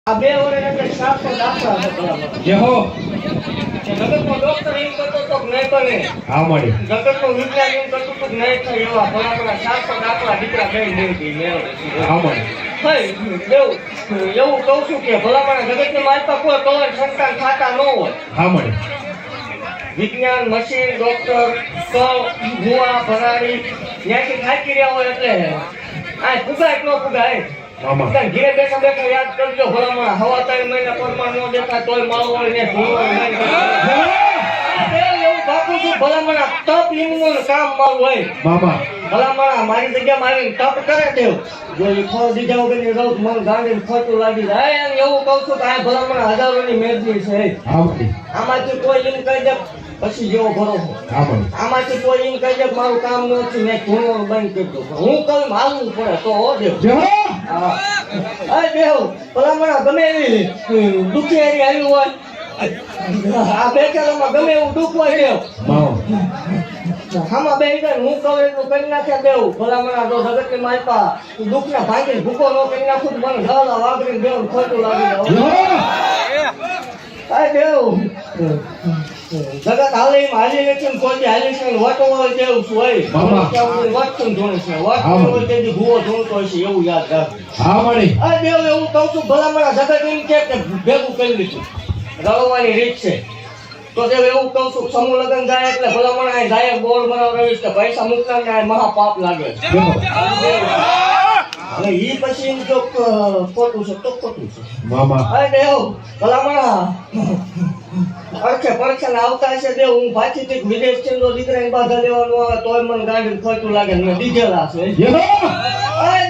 આ બે વર્ષ એટલે સાત દાખલા હતા. જે હો જગતનો ડોક્ટર એમ કરતો તો નહીં બને, હા મળી જગતનો વિજ્ઞાન એમ કરતું તો નહીં થાય એવા ભલામણા સાત દાખલા દીકરા કઈ નહીં હા મળી એવું કહું છું કે ભલામણા જગતની માલપા કોઈ કવર સંતાન ખાતા ન હોય. હા મળી વિજ્ઞાન મશીન ડોક્ટર ભુવા ભરાડી ત્યાંથી થાકી રહ્યા હોય એટલે આ ફુગાય કે ન ફુગાય મામા ઘીરે બેઠા બેઠા યાદ કરજો ભલામણા હવા 3 મહિના પરમાણ ન દેખાય તોય માળો હોય ને ધૂળો હોય એવું બાપુ છું ભલામણા તપ લીમનું કામ મારું હોય મામા ભલામણા મારી જગ્યા મારી તપ કરે દેવ જો એ ફળ દીધા વગર ની રહું મન ગાંડીને ખોટું લાગી જાય એમ એવું કહું છું કે આ ભલામણા હજારોની મહેરબાની છે. હા મળી આમાંથી કોઈ એમ કહી દે પછી જેવો ભરોસો, હા મળી આમાંથી કોઈ એમ કહી દે મારું કામ નથી મેં ધૂણવાનું બંધ કરી દઉં હું કહું હાલવું પડે તો હો દેવ. જે હો હા દેવ ભલામણા ગમે એવી દુખી હારી આવી હોય આ બેઠેલામાં ગમે એવું દુઃખ હોય દેવ મામા આમાં બે હું કહું એટલું કરી નાખ્યા દેવું ભલામણા તો જગતની માલપા દુઃખના ભાંગીને ભૂકો ન કરી નાખું તો મને ગાળા વાગરીને દેવ ખોટું લાગી જે હો દેવ જગત હાલે એમ હાલી નથી ને કોઈ હાલી છે ને વટો હોય તેવું શું હોય વટતું ધોણે છે વટતું હોય તેથી ભૂવો ધોણતો હશે એવું યાદ રાખ. હા મળી દેવ એવું કહું છું ભલામણા જગત એમ કે ભેગું કરી લીધું રળવાની રીત છે તો દેવ એવું કહું છું સમૂહ લગ્ન જાય એટલે ભલામણા જાય બોર્ડ બનાવડાવીશ કે પૈસા મૂકનાર ને મહા પાપ લાગે. જે હો હવે ઈ પછી એમ જો ખોટું છે તો ખોટું છે. મામા દેવ ભલામણા અરખે પરખે ને આવતા હશે દેવ હું પાછીથી વિદેશ થી દીકરાને બાધા લેવાનું આવે તોય મને ગાડી ખોટું લાગે ને દીધેલા છે. જે હો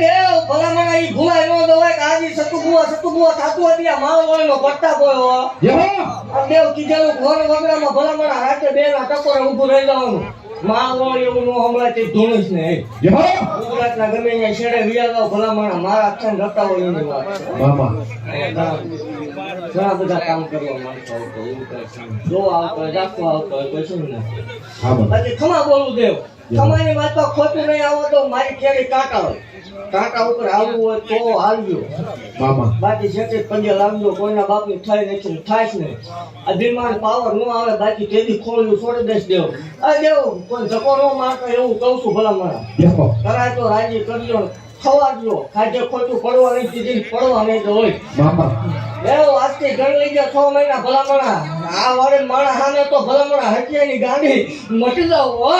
દેવ ભલામણા ઈ ભૂલાય ન દવાય કે આજે સતુબુઆ થાતું હતી આ મારો વળનો પડતા બોયો જે હો દેવ કીધેલું ઘર વગડામાં ભલામણા હાથે બે ના ટકોરે ઊભું રહી જવાનું મારો એવું નો હમણાં તે ધૂણીશ ને જે હો ગુજરાતના ગમે ત્યાં છેડે વિયા ભલામણા મારા અક્ષર રતા હોય એની વાત છે. મામા ઘણા બધા કામ કરવા માંગતા હોય તો એવું કઈ જો આવતો હોય રાખતો આવતો હોય પછી ને હા મળી બાકી ખમા બોલું દેવ ખમાની વાત તો ખોટું નહીં આવો તો મારી કેરી કાંટા હોય કાંટા ઉપર આવવું હોય તો આવજો મામા બાકી જેટલી પંજે લાગજો કોઈના બાપની થઈ નથી થાય ને અભિમાન પાવર ન આવે બાકી તેથી ખોલ્યું છોડી દેશ દેવ આ દેવ કોઈ ધક્કો ન મારતો એવું કહું છું ભલામણા જે હો કરાય તો રાજી કરજો ખવાડજો ખાજે ખોટું પડવા નહીં દીધી પડવા નહીં તો હોય મામા એવું આજથી ઘર લઈ ગયા 6 મહિના ભલામણા આ વાળે માણસ સામે તો ભલામણા હત્યાની ગાડી મટી જાવ હો.